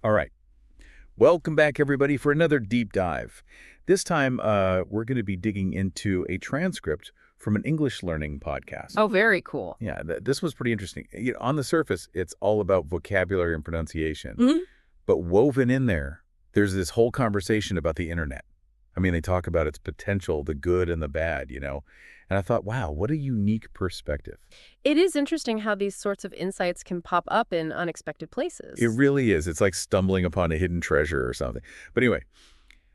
All right. Welcome back, everybody, for another deep dive. This time, we're going to be digging into a transcript from an English learning podcast. Oh, very cool. Yeah, this was pretty interesting. On the surface, it's all about vocabulary and pronunciation. Mhm. But woven in there, there's this whole conversation about the internet. I mean, they talk about its potential, the good and the bad. And I thought, wow, what a unique perspective. It is interesting how these sorts of insights can pop up in unexpected places. It really is. It's like stumbling upon a hidden treasure or something. But anyway,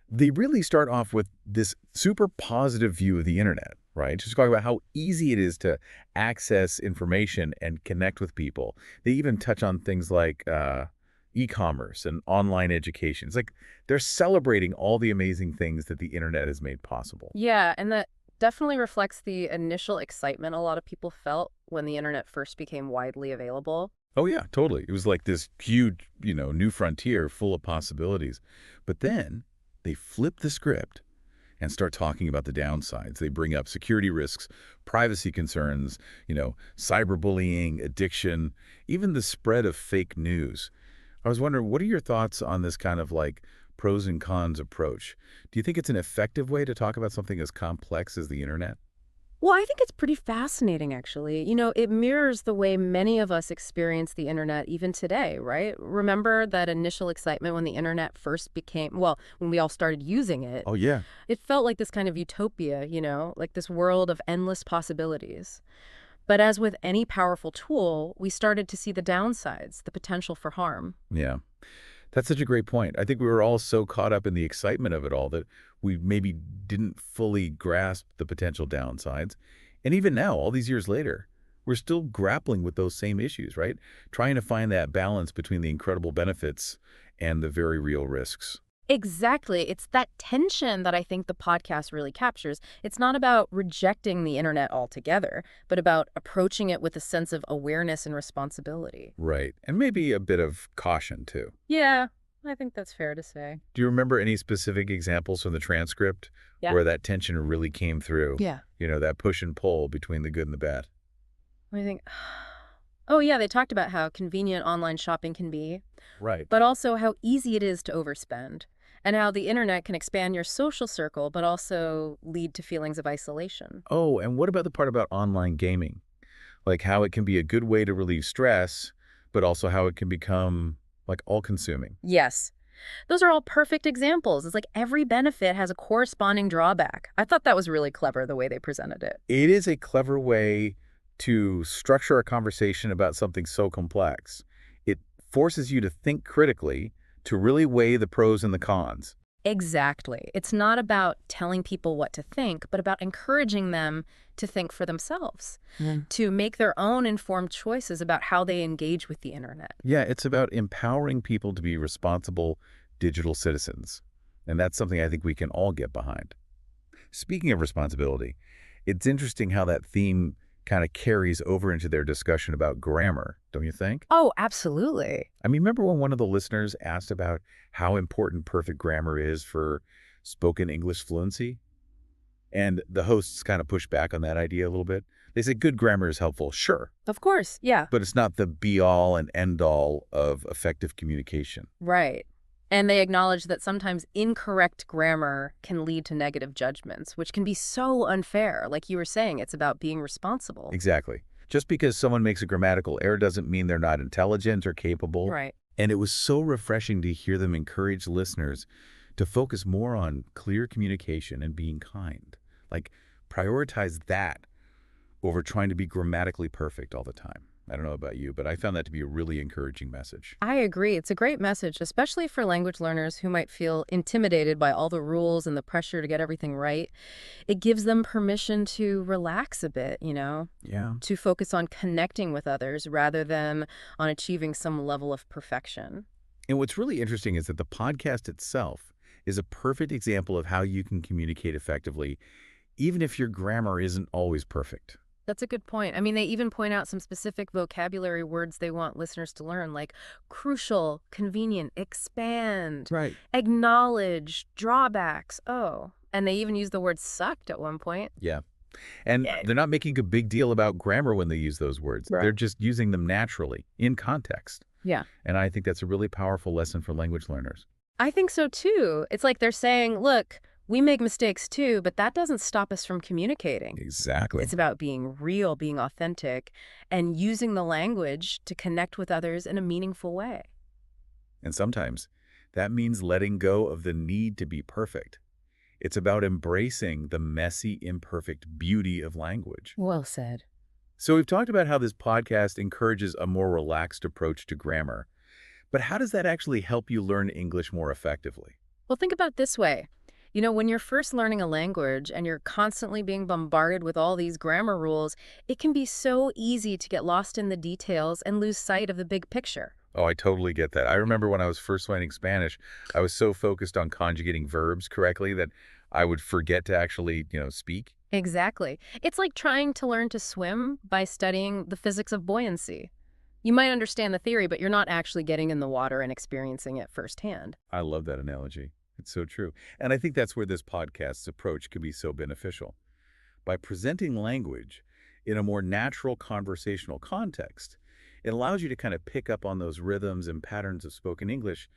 they really start off with this super positive view of the internet, right? Just talk about how easy it is to access information and connect with people. They even touch on things like e-commerce and online education. It's like they're celebrating all the amazing things that the internet has made possible. Yeah, and that definitely reflects the initial excitement a lot of people felt when the internet first became widely available. Oh, yeah, totally. It was like this huge, new frontier full of possibilities. But then they flip the script and start talking about the downsides. They bring up security risks, privacy concerns, cyberbullying, addiction, even the spread of fake news. I was wondering, what are your thoughts on this kind of like pros and cons approach? Do you think it's an effective way to talk about something as complex as the internet? Well, I think it's pretty fascinating, actually. It mirrors the way many of us experience the internet even today, right? Remember that initial excitement when the internet first became, well, when we all started using it? Oh, yeah. It felt like this kind of utopia, like this world of endless possibilities. But as with any powerful tool, we started to see the downsides, the potential for harm. Yeah. That's such a great point. I think we were all so caught up in the excitement of it all that we maybe didn't fully grasp the potential downsides. And even now, all these years later, we're still grappling with those same issues, right? Trying to find that balance between the incredible benefits and the very real risks. Exactly. It's that tension that I think the podcast really captures. It's not about rejecting the internet altogether, but about approaching it with a sense of awareness and responsibility. Right. And maybe a bit of caution, too. Yeah, I think that's fair to say. Do you remember any specific examples from the transcript Yeah. where that tension really came through? Yeah. That push and pull between the good and the bad. I think, oh, yeah, they talked about how convenient online shopping can be, Right. but also how easy it is to overspend, and how the internet can expand your social circle, but also lead to feelings of isolation. Oh, and what about the part about online gaming? Like how it can be a good way to relieve stress, but also how it can become like all-consuming. Yes. Those are all perfect examples. It's like every benefit has a corresponding drawback. I thought that was really clever the way they presented it. It is a clever way to structure a conversation about something so complex. It forces you to think critically, to really weigh the pros and the cons. Exactly. It's not about telling people what to think, but about encouraging them to think for themselves, to make their own informed choices about how they engage with the internet. Yeah, it's about empowering people to be responsible digital citizens. And that's something I think we can all get behind. Speaking of responsibility, it's interesting how that theme kind of carries over into their discussion about grammar, don't you think? Oh, absolutely. I mean, remember when one of the listeners asked about how important perfect grammar is for spoken English fluency? And the hosts kind of pushed back on that idea a little bit. They said good grammar is helpful, sure, Of course. Yeah. but it's not the be-all and end-all of effective communication. Right. And they acknowledge that sometimes incorrect grammar can lead to negative judgments, which can be so unfair. Like you were saying, it's about being responsible. Exactly. Just because someone makes a grammatical error doesn't mean they're not intelligent or capable. Right. And it was so refreshing to hear them encourage listeners to focus more on clear communication and being kind. Like, prioritize that over trying to be grammatically perfect all the time. I don't know about you, but I found that to be a really encouraging message. I agree. It's a great message, especially for language learners who might feel intimidated by all the rules and the pressure to get everything right. It gives them permission to relax a bit, Yeah. to focus on connecting with others rather than on achieving some level of perfection. And what's really interesting is that the podcast itself is a perfect example of how you can communicate effectively, even if your grammar isn't always perfect. That's a good point. I mean, they even point out some specific vocabulary words they want listeners to learn, like crucial, convenient, expand, Right. acknowledge, drawbacks. Oh, and they even use the word sucked at one point. Yeah. And Yeah. they're not making a big deal about grammar when they use those words. Right. They're just using them naturally, in context. Yeah. And I think that's a really powerful lesson for language learners. I think so too. It's like they're saying, look, we make mistakes too, but that doesn't stop us from communicating. Exactly. It's about being real, being authentic, and using the language to connect with others in a meaningful way. And sometimes that means letting go of the need to be perfect. It's about embracing the messy, imperfect beauty of language. Well said. So we've talked about how this podcast encourages a more relaxed approach to grammar. But how does that actually help you learn English more effectively? Well, think about it this way. When you're first learning a language and you're constantly being bombarded with all these grammar rules, it can be so easy to get lost in the details and lose sight of the big picture. Oh, I totally get that. I remember when I was first learning Spanish, I was so focused on conjugating verbs correctly that I would forget to actually, speak. Exactly. It's like trying to learn to swim by studying the physics of buoyancy. You might understand the theory, but you're not actually getting in the water and experiencing it firsthand. I love that analogy. It's so true. And I think that's where this podcast's approach can be so beneficial. By presenting language in a more natural conversational context, it allows you to kind of pick up on those rhythms and patterns of spoken English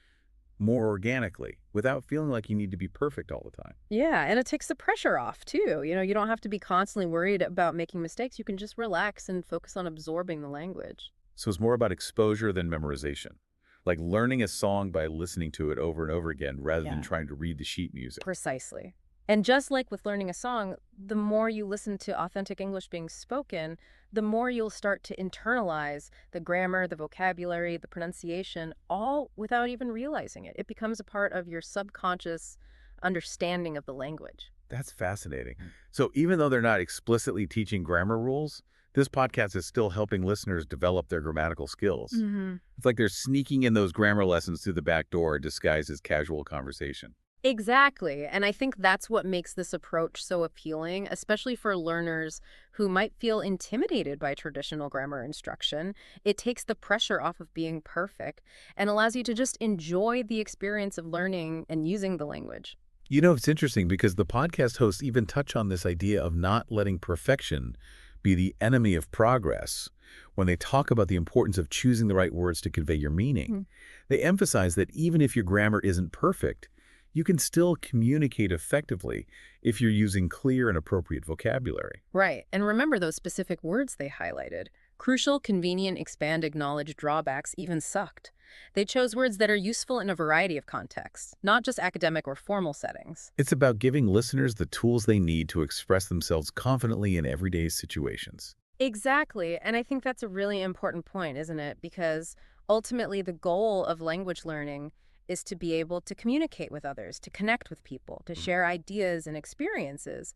more organically without feeling like you need to be perfect all the time. Yeah, and it takes the pressure off, too. You don't have to be constantly worried about making mistakes. You can just relax and focus on absorbing the language. So it's more about exposure than memorization, like learning a song by listening to it over and over again rather than Yeah. trying to read the sheet music. Precisely. And just like with learning a song, the more you listen to authentic English being spoken, the more you'll start to internalize the grammar, the vocabulary, the pronunciation, all without even realizing it. It becomes a part of your subconscious understanding of the language. That's fascinating. So even though they're not explicitly teaching grammar rules, this podcast is still helping listeners develop their grammatical skills. Mm-hmm. It's like they're sneaking in those grammar lessons through the back door disguised as casual conversation. Exactly. And I think that's what makes this approach so appealing, especially for learners who might feel intimidated by traditional grammar instruction. It takes the pressure off of being perfect and allows you to just enjoy the experience of learning and using the language. It's interesting because the podcast hosts even touch on this idea of not letting perfection be the enemy of progress. When they talk about the importance of choosing the right words to convey your meaning, they emphasize that even if your grammar isn't perfect, you can still communicate effectively if you're using clear and appropriate vocabulary. Right. And remember those specific words they highlighted. Crucial, convenient, expand, acknowledge, drawbacks, even sucked. They chose words that are useful in a variety of contexts, not just academic or formal settings. It's about giving listeners the tools they need to express themselves confidently in everyday situations. Exactly. And I think that's a really important point, isn't it? Because ultimately the goal of language learning is to be able to communicate with others, to connect with people, to share ideas and experiences.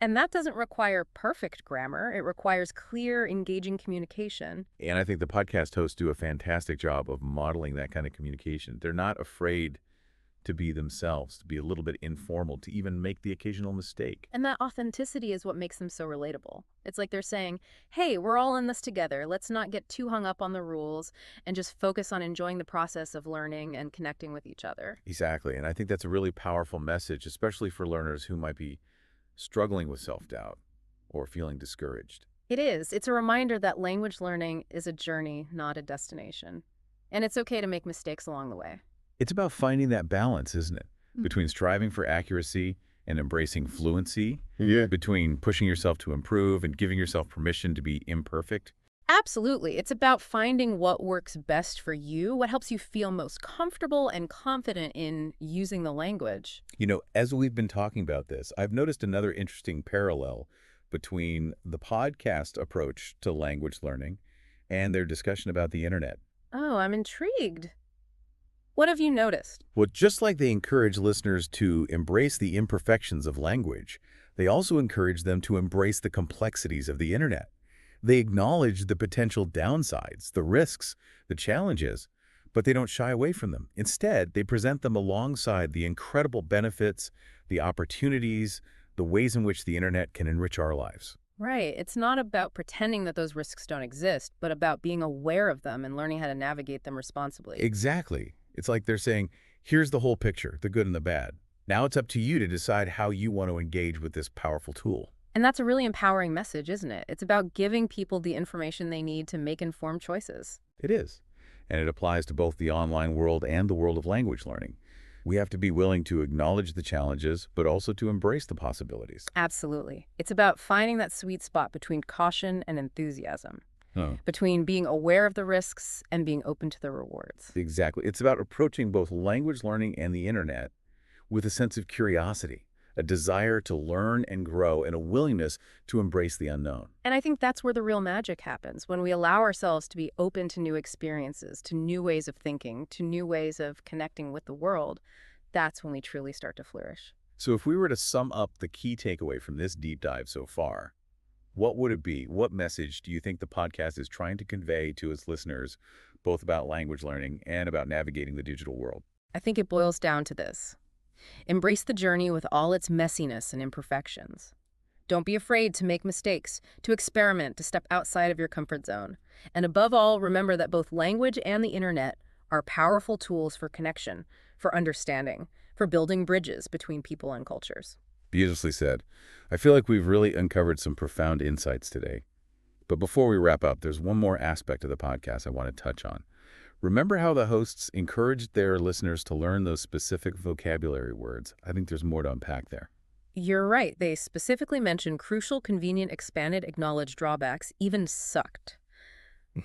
And that doesn't require perfect grammar. It requires clear, engaging communication. And I think the podcast hosts do a fantastic job of modeling that kind of communication. They're not afraid to be themselves, to be a little bit informal, to even make the occasional mistake. And that authenticity is what makes them so relatable. It's like they're saying, hey, we're all in this together. Let's not get too hung up on the rules and just focus on enjoying the process of learning and connecting with each other. Exactly. And I think that's a really powerful message, especially for learners who might be struggling with self-doubt or feeling discouraged. It is. It's a reminder that language learning is a journey, not a destination. And it's okay to make mistakes along the way. It's about finding that balance, isn't it? Between striving for accuracy and embracing fluency, between pushing yourself to improve and giving yourself permission to be imperfect. Absolutely. It's about finding what works best for you, what helps you feel most comfortable and confident in using the language. As we've been talking about this, I've noticed another interesting parallel between the podcast approach to language learning and their discussion about the internet. Oh, I'm intrigued. What have you noticed? Well, just like they encourage listeners to embrace the imperfections of language, they also encourage them to embrace the complexities of the internet. They acknowledge the potential downsides, the risks, the challenges, but they don't shy away from them. Instead, they present them alongside the incredible benefits, the opportunities, the ways in which the internet can enrich our lives. Right. It's not about pretending that those risks don't exist, but about being aware of them and learning how to navigate them responsibly. Exactly. It's like they're saying, here's the whole picture, the good and the bad. Now it's up to you to decide how you want to engage with this powerful tool. And that's a really empowering message, isn't it? It's about giving people the information they need to make informed choices. It is. and it applies to both the online world and the world of language learning. We have to be willing to acknowledge the challenges, but also to embrace the possibilities. Absolutely. It's about finding that sweet spot between caution and enthusiasm, Oh, between being aware of the risks and being open to the rewards. exactly. It's about approaching both language learning and the internet with a sense of curiosity, a desire to learn and grow, and a willingness to embrace the unknown. And I think that's where the real magic happens, when we allow ourselves to be open to new experiences, to new ways of thinking, to new ways of connecting with the world. That's when we truly start to flourish. So if we were to sum up the key takeaway from this deep dive so far, what would it be? What message do you think the podcast is trying to convey to its listeners, both about language learning and about navigating the digital world? I think it boils down to this. Embrace the journey with all its messiness and imperfections. Don't be afraid to make mistakes, to experiment, to step outside of your comfort zone. And above all, remember that both language and the internet are powerful tools for connection, for understanding, for building bridges between people and cultures. Beautifully said. I feel like we've really uncovered some profound insights today. But before we wrap up, there's one more aspect of the podcast I want to touch on. Remember how the hosts encouraged their listeners to learn those specific vocabulary words? I think there's more to unpack there. You're right. They specifically mention crucial, convenient, expanded, acknowledged drawbacks, even sucked.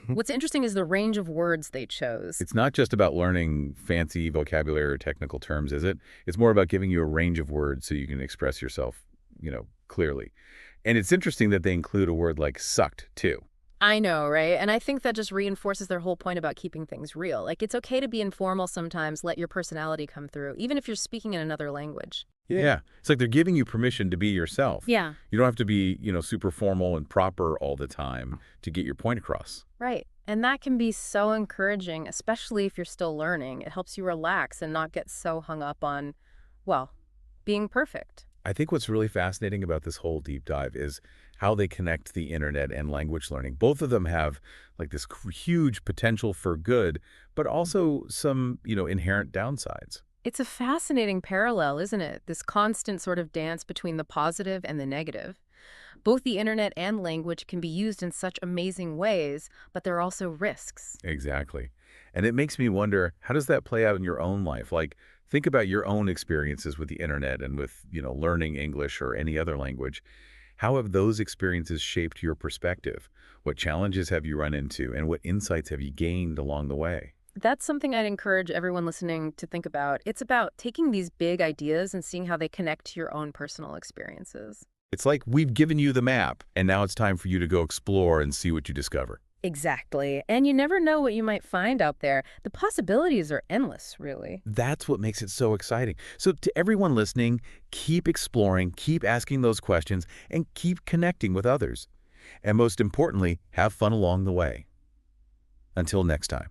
What's interesting is the range of words they chose. It's not just about learning fancy vocabulary or technical terms, is it? It's more about giving you a range of words so you can express yourself, clearly. And it's interesting that they include a word like sucked, too. I know, right? And I think that just reinforces their whole point about keeping things real. Like, it's okay to be informal sometimes, let your personality come through, even if you're speaking in another language. Yeah. It's like they're giving you permission to be yourself. Yeah. You don't have to be, super formal and proper all the time to get your point across. Right. And that can be so encouraging, especially if you're still learning. It helps you relax and not get so hung up on, well, being perfect. I think what's really fascinating about this whole deep dive is how they connect the internet and language learning. Both of them have like this huge potential for good, but also some, inherent downsides. It's a fascinating parallel, isn't it? This constant sort of dance between the positive and the negative. Both the internet and language can be used in such amazing ways, but there are also risks. Exactly. And it makes me wonder, how does that play out in your own life? Like, think about your own experiences with the internet and with, learning English or any other language. How have those experiences shaped your perspective? What challenges have you run into, and what insights have you gained along the way? That's something I'd encourage everyone listening to think about. It's about taking these big ideas and seeing how they connect to your own personal experiences. It's like we've given you the map, and now it's time for you to go explore and see what you discover. Exactly. And you never know what you might find out there. The possibilities are endless, really. That's what makes it so exciting. So to everyone listening, keep exploring, keep asking those questions, and keep connecting with others. And most importantly, have fun along the way. Until next time.